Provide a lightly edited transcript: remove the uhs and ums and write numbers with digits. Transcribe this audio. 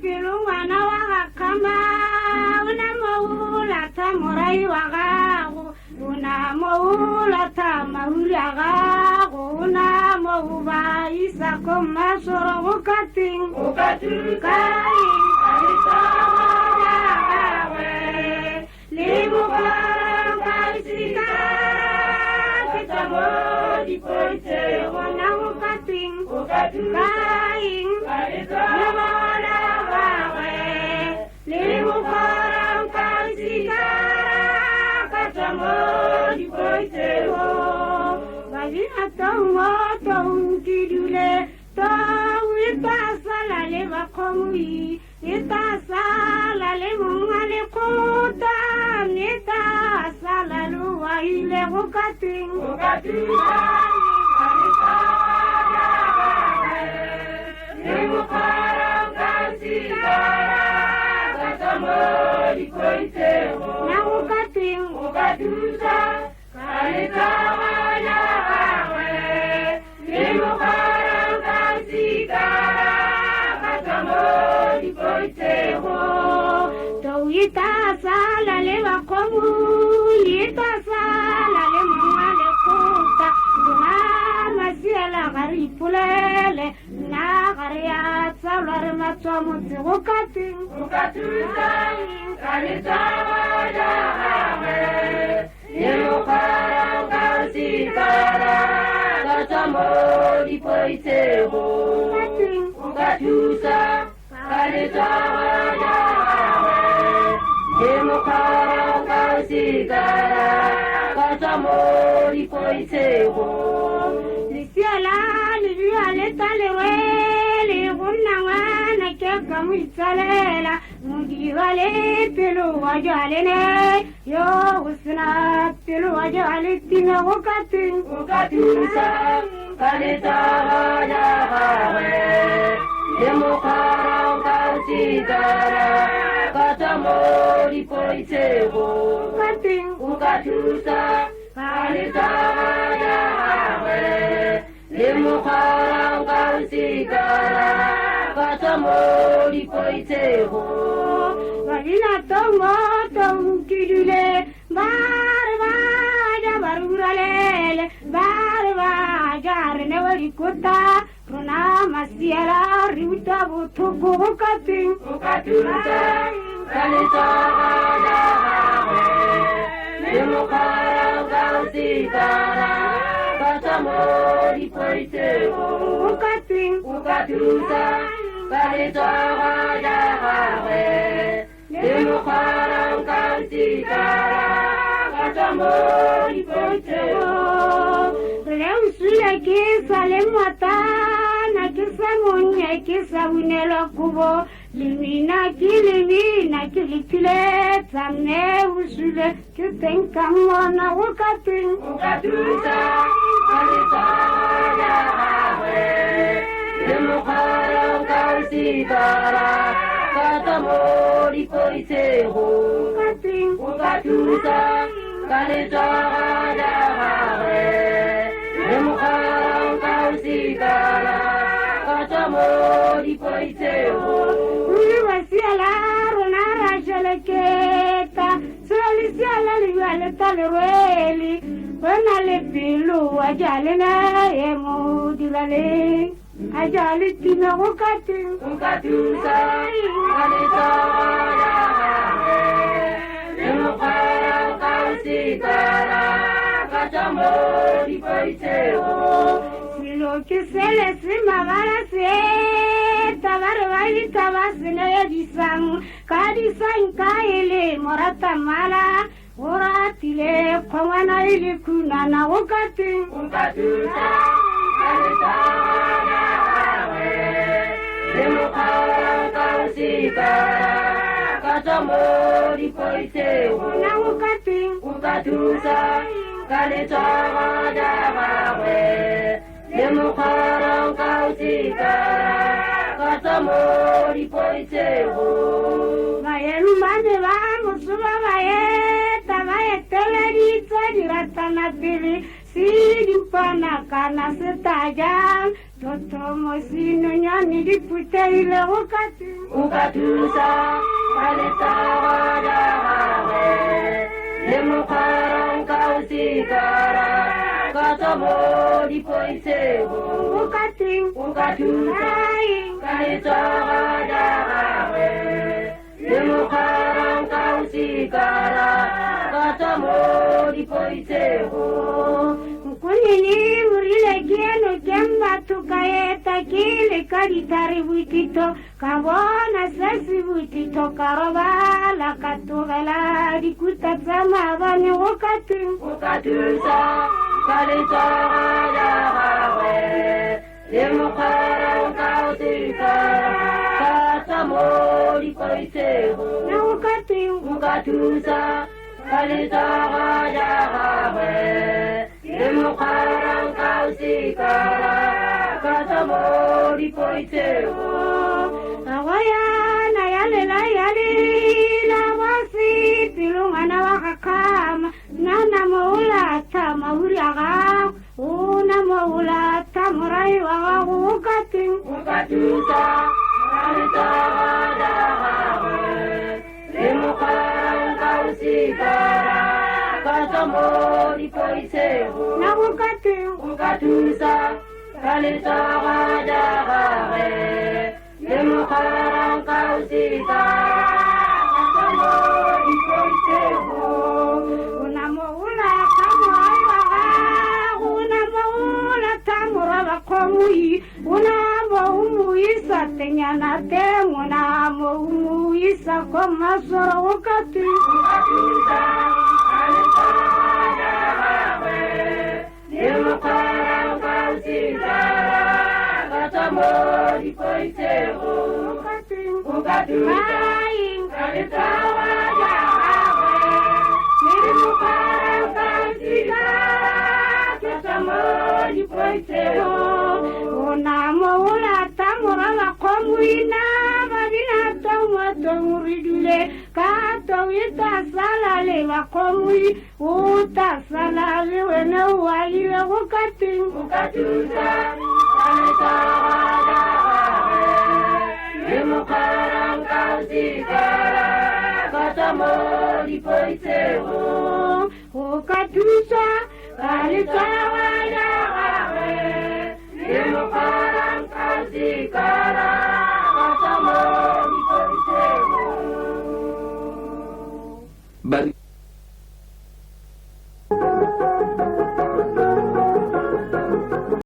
pilungwana wa gakama una moula ta morai wa gago una moula ta mauri a gago una mouba isa ko masoro go kating kai Limo para kaisika ketamodi poite wana ukating kaing yamana bawe limo para kaisika ketamodi poite ho vajina tongo tongidule tawi pasala le vakomui itasala le mungale kota nita sala luwa ile ukating limo para kasikara katamori koiteo na ukating ukatusa kalitawa ya wawe limo para kasikara katamori koiteo tauita sala le bakomu ita sala le mungale kota na masiela gari pulele na garia tsalware matsomo tsukating ukatusa kalitawa ya wawe limo para kasikara katamori koiteo ukatusa kalitawa ya wawe limo para kasikara katamori koiteo lisiala libiale talerele gunnawana kekamuitalela mudiwale pelo wajalene yo usna pelo wajale tina ukating ukatusa kalitawa ya wawe limo para kasikara katamori koiteo ukating ukatusa kalitawa ya wawe limo para kasikara katamori koiteo vajina tongo tongidule barvaja baruralele barvaja renewari kota runa masiera riuta butuku ukating ukatusa kalitawa ya wawe limo para kasikara katamori koiteo ukating ukatusa kalitawa ya wawe limo para kasikara katamori koiteo leusule kisa lemwatana kisa munye kisa unelo kubo limina kilipile tamne usule kitenkamona ukating ukatusa kalitawa ya wawe limo para kasikara katamori koiteo ukating ukatusa kalitawa ya wawe limo para kasikara katamori koiteo uliwasiala runara jaleketa solisiala liwale talerweli wanale pilu wajalena emudilale ajali tina ukating ukatusa kalitawa ya wawe limo para kasikara katamori koiteo silo kisele simabara se tabarwali tabasine disang kadisang kaile morata mala uratile kongana ili kunana ukating ukatusa kalitawa ya wawe limo para kasikara katamori koiteo na ukating ukatusa kalitawa ya wawe limo para kasikara katamori koiteo mayelu mane va musuba vaye tavaye teleri tsajiratana pili sidi pana kana setajan Toto mosino nyani diputaile ukatusa kalitawadahare lemukarang kausikara katamo dipoisego ukatusa kalitawadahare lemukarang kausikara katamo dipoisego kunini murile kieno kemba tukaeta kile kaditari wikito kabona sasi wikito karobala katugala dikutatama bani ukatusa kalitawadahare lemukarang kausikara katamo dipoisego ukatusa kalitawadahare lemukarang kausikara katamo dipoisego awayana yalela yalila wasi pilungana wakakama nana maula tama uriaga una maula tamurai waga ukatusa kalitawadahare lemukarang kausikara katamo dipoisego ukatusa kalitawadahare lemukarang kausikara katamo dipoisego una maula tamurai waga una maula tamuraba komui una maumu isa tenyana temuna maumu isa komasoro ukatusa kalitawadahare lemukarang kausikara katamo dipoisego ukatusa kalitawadahare lemukarang kausikara katamo dipoisego una maula tamuraba komuina badina tomuridule kato ita salale wakomui uta salale wene waliwe ukatusa kalitawadahare lemukarang kausikara katamo dipoisego ukatusa kalitawadahare lemukarang kausikara katamo dipoisego.